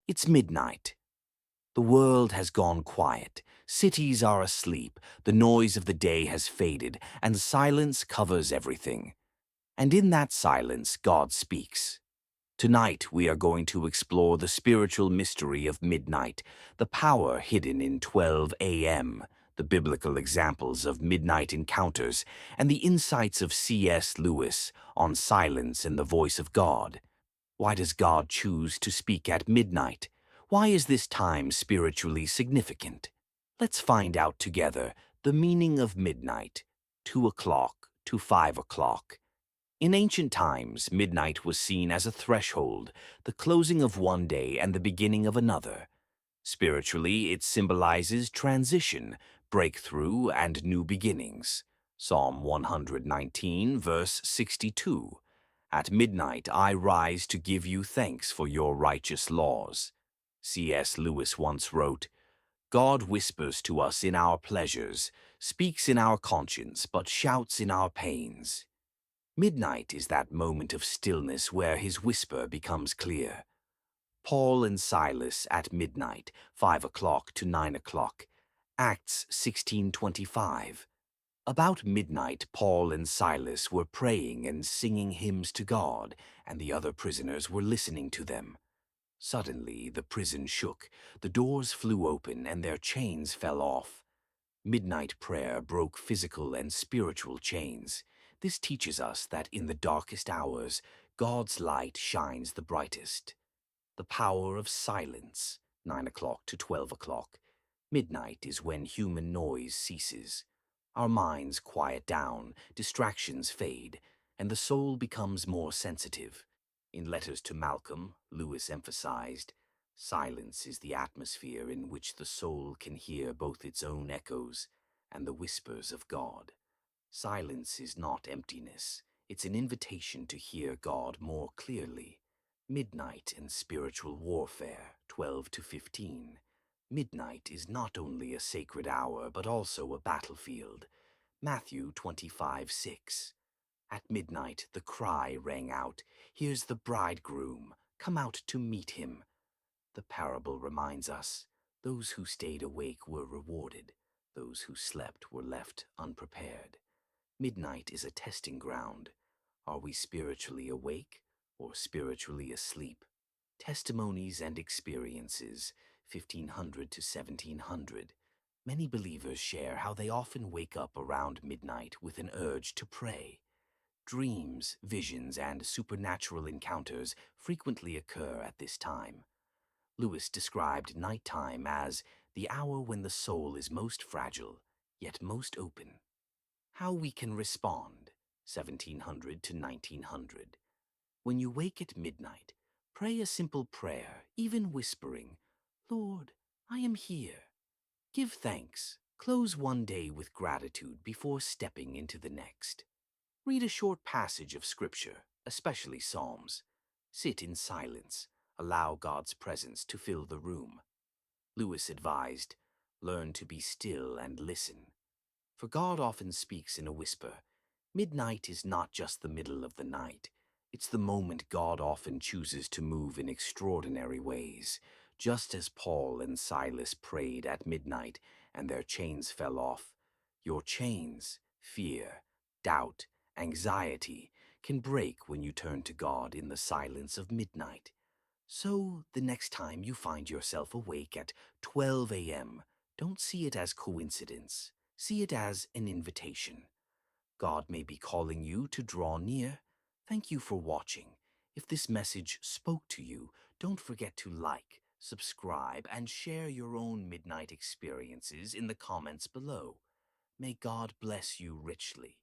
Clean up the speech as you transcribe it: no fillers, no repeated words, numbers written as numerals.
It's midnight. The world has gone quiet. Cities are asleep. The noise of the day has faded, and silence covers everything. And in that silence, God speaks. Tonight, we are going to explore the spiritual mystery of midnight, the power hidden in 12 a.m., the biblical examples of midnight encounters, and the insights of C.S. Lewis on silence and the voice of God. Why does God choose to speak at midnight? Why is this time spiritually significant? Let's find out together the meaning of midnight, 2 o'clock to 5 o'clock. In ancient times, midnight was seen as a threshold, the closing of one day and the beginning of another. Spiritually, it symbolizes transition, breakthrough, and new beginnings. Psalm 119, verse 62. At midnight I rise to give you thanks for your righteous laws. C.S. Lewis once wrote, God whispers to us in our pleasures, speaks in our conscience, but shouts in our pains. Midnight is that moment of stillness where his whisper becomes clear. Paul and Silas at midnight, 5 o'clock to 9 o'clock. Acts 16:25. About midnight, Paul and Silas were praying and singing hymns to God, and the other prisoners were listening to them. Suddenly, the prison shook, the doors flew open, and their chains fell off. Midnight prayer broke physical and spiritual chains. This teaches us that in the darkest hours, God's light shines the brightest. The power of silence, 9 o'clock to 12 o'clock. Midnight is when human noise ceases. Our minds quiet down, distractions fade, and the soul becomes more sensitive. In letters to Malcolm, Lewis emphasized, silence is the atmosphere in which the soul can hear both its own echoes and the whispers of God. Silence is not emptiness, it's an invitation to hear God more clearly. Midnight and spiritual warfare, 12 to 15. Midnight is not only a sacred hour, but also a battlefield. Matthew 25:6. At midnight the cry rang out, here's the bridegroom, come out to meet him. The parable reminds us, those who stayed awake were rewarded, those who slept were left unprepared. Midnight is a testing ground. Are we spiritually awake or spiritually asleep? Testimonies and experiences, 1500 to 1700. Many believers share how they often wake up around midnight with an urge to pray. Dreams, visions, and supernatural encounters frequently occur at this time. Lewis described nighttime as the hour when the soul is most fragile, yet most open. How we can respond, 1700 to 1900. When you wake at midnight, pray a simple prayer, even whispering, Lord, I am here. Give thanks. Close one day with gratitude before stepping into the next. Read a short passage of Scripture, especially Psalms. Sit in silence. Allow God's presence to fill the room. Lewis advised, learn to be still and listen. For God often speaks in a whisper. Midnight is not just the middle of the night. It's the moment God often chooses to move in extraordinary ways. Just as Paul and Silas prayed at midnight and their chains fell off, your chains, fear, doubt, anxiety, can break when you turn to God in the silence of midnight. So, the next time you find yourself awake at 12 a.m., don't see it as coincidence. See it as an invitation. God may be calling you to draw near. Thank you for watching. If this message spoke to you, don't forget to like, subscribe, and share your own midnight experiences in the comments below. May God bless you richly.